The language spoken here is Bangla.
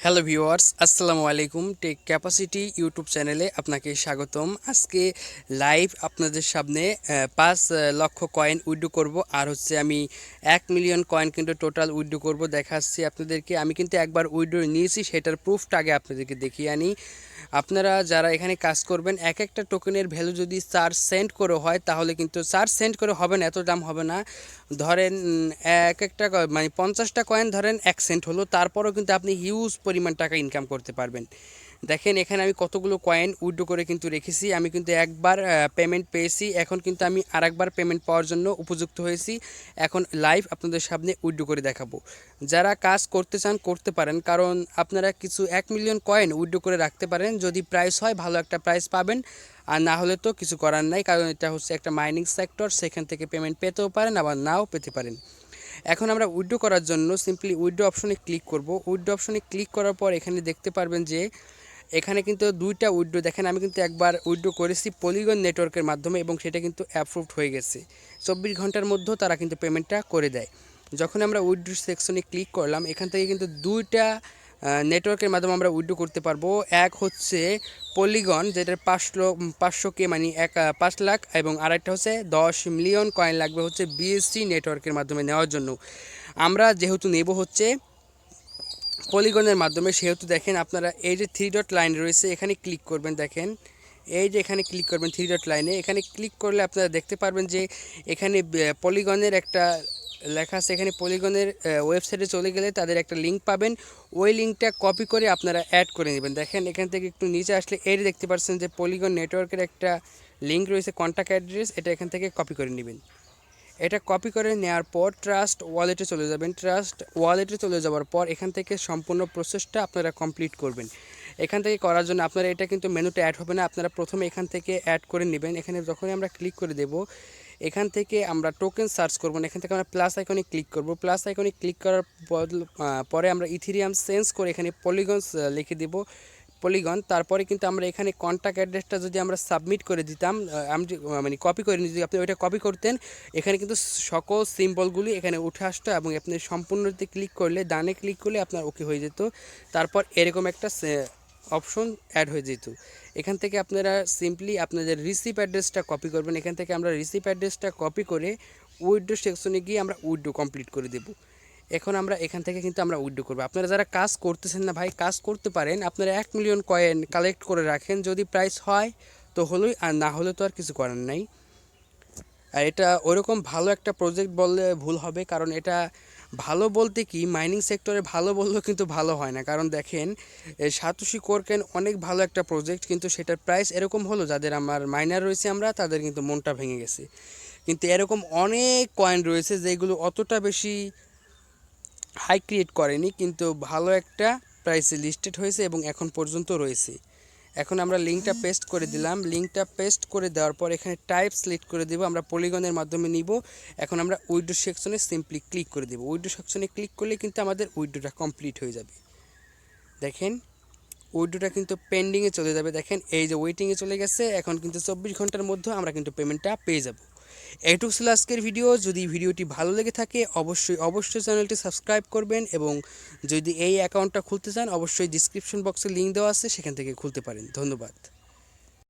হ্যালো ভিউয়ার্স, আসসালামু আলাইকুম। টেক ক্যাপাসিটি ইউটিউব চ্যানেলে আপনাকে স্বাগতম। আজকে লাইভ আপনাদের সামনে 5 লক্ষ কয়েন উইথড্র করব, আর হচ্ছে আমি 1 মিলিয়ন কয়েন কিন্তু টোটাল উইথড্র করব দেখাচ্ছি আপনাদেরকে। আমি কিন্তু একবার উইথড্র নিয়েছি, সেটার প্রুফটা আগে আপনাদেরকে দেখিয়ে আনি। আপনারা যারা এখানে কাজ করবেন, এক একটা টোকেনের ভ্যালু যদি 4 সেন্ট করে হয়, তাহলে কিন্তু 4 সেন্ট করে হবে না, এত দাম হবে না। ধরেন এক একটা মানে 50টা কয়েন ধরেন 1 সেন্ট হলো, তারপরেও কিন্তু আপনি হিউজ পরিমাণ টাকা ইনকাম করতে পারবেন। দেখেন এখানে আমি কতগুলো কয়েন উইথড্র করে কিন্তু রেখেছি। আমি কিন্তু একবার পেমেন্ট পেয়েছি, এখন কিন্তু আমি আরেকবার পেমেন্ট পাওয়ার জন্য উপযুক্ত হয়েছি। এখন লাইভ আপনাদের সামনে উইথড্র করে দেখাবো। যারা কাজ করতে চান করতে পারেন, কারণ আপনারা কিছু 1 মিলিয়ন কয়েন উইথড্র করে রাখতে পারেন। যদি প্রাইস হয়, ভালো একটা প্রাইস পাবেন, আর না হলে তো কিছু করার নাই, কারণ এটা হচ্ছে একটা মাইনিং সেক্টর, সেখান থেকে পেমেন্ট পেতেও পারেন আবার নাও পেতে পারেন। এখন আমরা উইথড্র করার জন্য সিম্পলি উইথড্র অপশনে ক্লিক করব। উইথড্র অপশনে ক্লিক করার পর এখানে দেখতে পারবেন যে এখানে কিন্তু দুইটা উইথড্র দেখেন। আমি কিন্তু একবার উইথড্র করেছি পলিগন নেটওয়ার্কের মাধ্যমে, এবং সেটা কিন্তু অ্যাপ্রুভড হয়ে গেছে। 24 ঘন্টার মধ্যেও তারা কিন্তু পেমেন্টটা করে দেয়। যখন আমরা উইথড্র সেকশনে ক্লিক করলাম, এখান থেকে কিন্তু দুইটা নেটওয়ার্কের মাধ্যমে আমরা উইথড্র করতে পারবো। এক হচ্ছে পলিগন, যেটার 500K মানে 5 লাখ, এবং আরেকটা হচ্ছে 10 মিলিয়ন কয়েন লাগবে হচ্ছে বিএসসি নেটওয়ার্কের মাধ্যমে নেওয়ার জন্য। আমরা যেহেতু নেব হচ্ছে পলিগনের মাধ্যমে, সেহেতু দেখেন আপনারা এই যে 3 ডট লাইন রয়েছে, এখানে ক্লিক করবেন। দেখেন এই যে এখানে ক্লিক করবেন 3 ডট লাইনে, এখানে ক্লিক করলে আপনারা দেখতে পারবেন যে এখানে পলিগনের একটা লেখা আছে। এখানে পলিগনের ওয়েবসাইটে চলে গেলে তাদের একটা লিঙ্ক পাবেন, ওই লিঙ্কটা কপি করে আপনারা অ্যাড করে নেবেন। দেখেন এখান থেকে একটু নিচে আসলে এই দেখতে পাচ্ছেন যে পলিগন নেটওয়ার্কের একটা লিঙ্ক রয়েছে, কন্ট্যাক্ট অ্যাড্রেস, এটা এখান থেকে কপি করে নেবেন। এটা কপি করে নেওয়ার পর ট্রাস্ট ওয়ালেটে চলে যাবেন। ট্রাস্ট ওয়ালেটে চলে যাওয়ার পর এখান থেকে সম্পূর্ণ প্রসেসটা আপনারা কমপ্লিট করবেন। এখান থেকে করার জন্য আপনারা, এটা কিন্তু মেনুতে অ্যাড হবে না, আপনারা প্রথমে এখান থেকে অ্যাড করে নেবেন। এখানে যখনই আমরা ক্লিক করে দেব, এখান থেকে আমরা টোকেন সার্চ করব না, এখান থেকে আমরা প্লাস আইকনে ক্লিক করব। প্লাস আইকনে ক্লিক করার পরে আমরা ইথেরিয়াম চেঞ্জ করে এখানে পলিগনস লিখে দেব, পলিগন। তারপরে কিন্তু আমরা এখানে কন্ট্যাক্ট অ্যাড্রেসটা যদি আমরা সাবমিট করে দিতাম, আমি মানে কপি করে নিই, যদি আপনি ওইটা কপি করতেন, এখানে কিন্তু সকল সিম্বলগুলি এখানে উঠে আসতো, এবং আপনি সম্পূর্ণতে ক্লিক করলে, ডানে ক্লিক করলে আপনার ওকে হয়ে যেত। তারপর এরকম একটা অপশন অ্যাড হয়ে যেত। এখান থেকে আপনারা সিম্পলি আপনাদের রিসিভ অ্যাড্রেসটা কপি করবেন। এখান থেকে আমরা রিসিভ অ্যাড্রেসটা কপি করে উইথড্র সেকশনে গিয়ে আমরা উইথড্র কমপ্লিট করে দেব। এখন আমরা এখান থেকে কিন্তু আমরা উইথড্র করবো। আপনারা যারা কাজ করতেছেন না ভাই, কাজ করতে পারেন, আপনারা 1 মিলিয়ন কয়েন কালেক্ট করে রাখেন, যদি প্রাইস হয় তো হলোই, আর না হলে তো আর কিছু করার নাই। আর এটা ওরকম ভালো একটা প্রজেক্ট বললে ভুল হবে, কারণ এটা ভালো বলতে কি, মাইনিং সেক্টরে ভালো বললেও কিন্তু ভালো হয় না। কারণ দেখেন সাতোশি কোরকেন অনেক ভালো একটা প্রজেক্ট, কিন্তু সেটার প্রাইস এরকম হলো, যাদের আমার মাইনার রয়েছে আমরা, তাদের কিন্তু মনটা ভেঙে গেছে। কিন্তু এরকম অনেক কয়েন রয়েছে যেগুলো অতটা বেশি হাই ক্রিয়েট করেনি, কিন্তু ভালো একটা প্রাইসে লিস্টেড হয়েছে এবং এখন পর্যন্ত রয়েছে। এখন আমরা লিঙ্কটা পেস্ট করে দিলাম। লিঙ্কটা পেস্ট করে দেওয়ার পর এখানে টাইপ সিলেক্ট করে দেবো, আমরা পলিগনের মাধ্যমে নিব। এখন আমরা উইথড্র সেকশনে সিম্পলি ক্লিক করে দেবো। উইথড্র সেকশনে ক্লিক করলে কিন্তু আমাদের উইথড্রটা কমপ্লিট হয়ে যাবে। দেখেন উইথড্রটা কিন্তু পেন্ডিংয়ে চলে যাবে। দেখেন এই যে ওয়েটিংয়ে চলে গেছে, এখন কিন্তু 24 ঘন্টার মধ্যে আমরা কিন্তু পেমেন্টটা পেয়ে যাব। এইটুকু ছিল আজকের ভিডিও। যদি ভিডিওটি ভালো লেগে থাকে অবশ্যই চ্যানেলটি সাবস্ক্রাইব করবেন, এবং যদি এই অ্যাকাউন্টটা খুলতে চান অবশ্যই ডিসক্রিপশন বক্সে লিঙ্ক দেওয়া আছে, সেখান থেকে খুলতে পারেন। ধন্যবাদ।